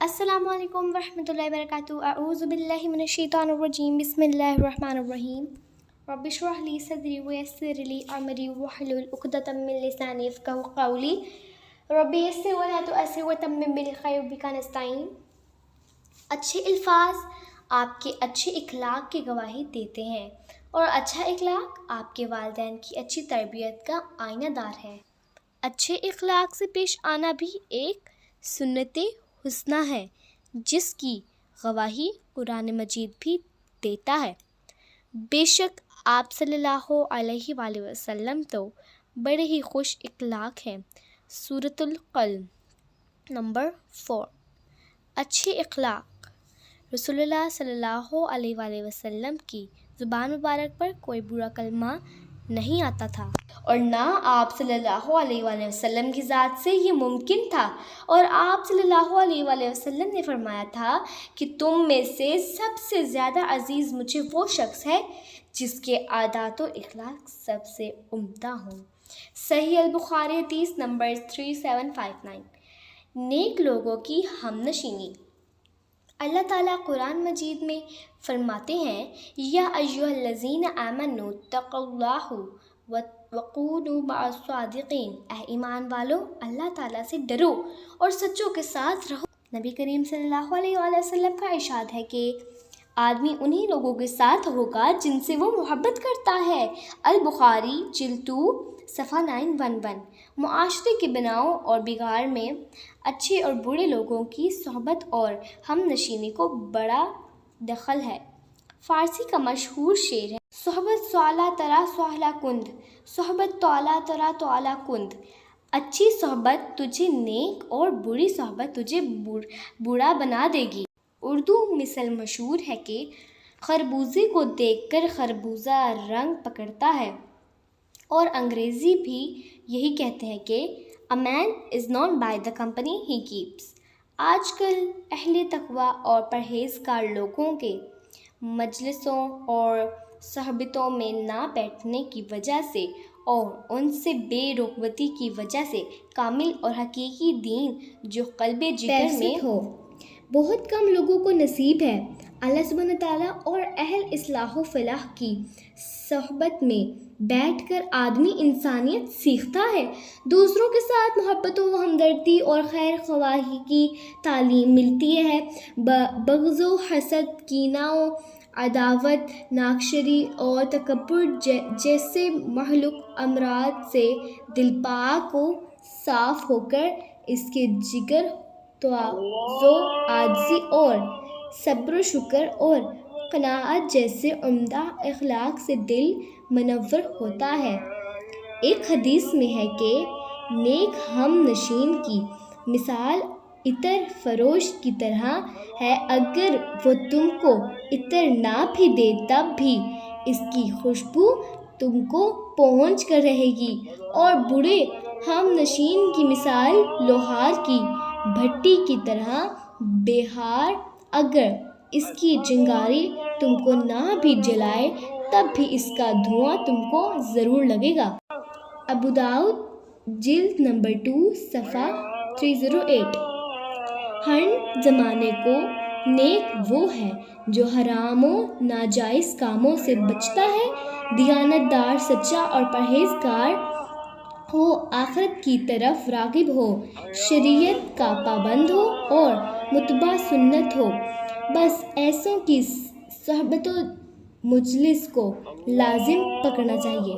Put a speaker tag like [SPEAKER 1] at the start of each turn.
[SPEAKER 1] السلام علیکم ورحمۃ اللہ وبرکاتہ۔ اعوذ باللہ من الشیطان الرجیم، بسم اللہ الرحمن الرحیم۔ رب اشرح لی صدری ویسر لی امری واحلل عقدۃ من لسانی یفقہوا قولی رب یسر ولا تعسر وتمم بالخیر بک نستعین۔ اچھے الفاظ آپ کے اچھے اخلاق کی گواہی دیتے ہیں اور اچھا اخلاق آپ کے والدین کی اچھی تربیت کا آئینہ دار ہے۔ اچھے اخلاق سے پیش آنا بھی ایک سنت حسنہ ہے جس کی گواہی قرآن مجید بھی دیتا ہے۔ بے شک آپ صلی اللہ علیہ وآلہ وسلم تو بڑے ہی خوش اخلاق ہیں۔ سورۃ القلم نمبر 4۔ اچھے اخلاق۔ رسول اللہ صلی اللہ علیہ وآلہ وسلم کی زبان مبارک پر کوئی برا کلمہ نہیں آتا تھا اور نہ آپ صلی اللہ علیہ وآلہ وسلم کی ذات سے یہ ممکن تھا، اور آپ صلی اللہ علیہ وآلہ وسلم نے فرمایا تھا کہ تم میں سے سب سے زیادہ عزیز مجھے وہ شخص ہے جس کے عادات و اخلاق سب سے عمدہ ہوں۔ صحیح البخاری حدیث نمبر 3759۔ نیک لوگوں کی ہمنشینی۔ اللہ تعالیٰ قرآن مجید میں فرماتے ہیں، یا ایھا الذین آمنوا اتقوا اللہ وکونوا مع الصادقین، اے ایمان والو اللہ تعالیٰ سے ڈرو اور سچوں کے ساتھ رہو۔ نبی کریم صلی اللہ علیہ وآلہ وسلم کا ارشاد ہے کہ آدمی انہی لوگوں کے ساتھ ہوگا جن سے وہ محبت کرتا ہے۔ البخاری جلد 2 صفحہ 911۔ معاشرے کے بناؤ اور بگاڑ میں اچھے اور برے لوگوں کی صحبت اور ہم نشینی کو بڑا دخل ہے۔ فارسی کا مشہور شعر ہے، صحبت سوالہ ترا سوالہ کند، صحبت تولا ترا تولا کند۔ اچھی صحبت تجھے نیک اور بری صحبت تجھے برا بنا دے گی۔ اردو مثل مشہور ہے کہ خربوزے کو دیکھ کر خربوزہ رنگ پکڑتا ہے، اور انگریزی بھی یہی کہتے ہیں کہ A man is known by the company he keeps۔ آج کل اہل تقویٰ اور پرہیزگار لوگوں کے مجلسوں اور صحبتوں میں نہ بیٹھنے کی وجہ سے اور ان سے بے رغبتی کی وجہ سے کامل اور حقیقی دین جو قلب جگر میں ہو بہت کم لوگوں کو نصیب ہے۔ اللہ سبحانہ تعالیٰ اور اہل اصلاح و فلاح کی صحبت میں بیٹھ کر آدمی انسانیت سیکھتا ہے، دوسروں کے ساتھ محبت و ہمدردی اور خیر خواہی کی تعلیم ملتی ہے۔ بغض و حسد، کینہ و عداوت، ناکشری اور تکبر جیسے مہلک امراض سے دل پاک و صاف ہو کر اس کے جگر تواضع، عاجزی اور صبر و شکر اور قناعت جیسے عمدہ اخلاق سے دل منور ہوتا ہے۔ ایک حدیث میں ہے کہ نیک ہم نشین کی مثال عطر فروش کی طرح ہے، اگر وہ تم کو عطر نہ بھی دے تب بھی اس کی خوشبو تم کو پہنچ کر رہے گی، اور برے ہم نشین کی مثال لوہار کی بھٹی کی طرح بیکار، اگر اس کی چنگاری تم کو نہ بھی جلائے تب بھی اس کا دھواں تم کو ضرور لگے گا۔ ابو داؤد جلد نمبر 2 صفحہ 308۔ ہر زمانے کو نیک وہ ہے جو حرام و ناجائز کاموں سے بچتا ہے، دیانت دار، سچا اور پرہیزگار ہو، آخرت کی طرف راغب ہو، شریعت کا پابند ہو اور متبع سنت ہو۔ بس ایسوں کی صحبت و مجلس کو لازم پکڑنا چاہیے۔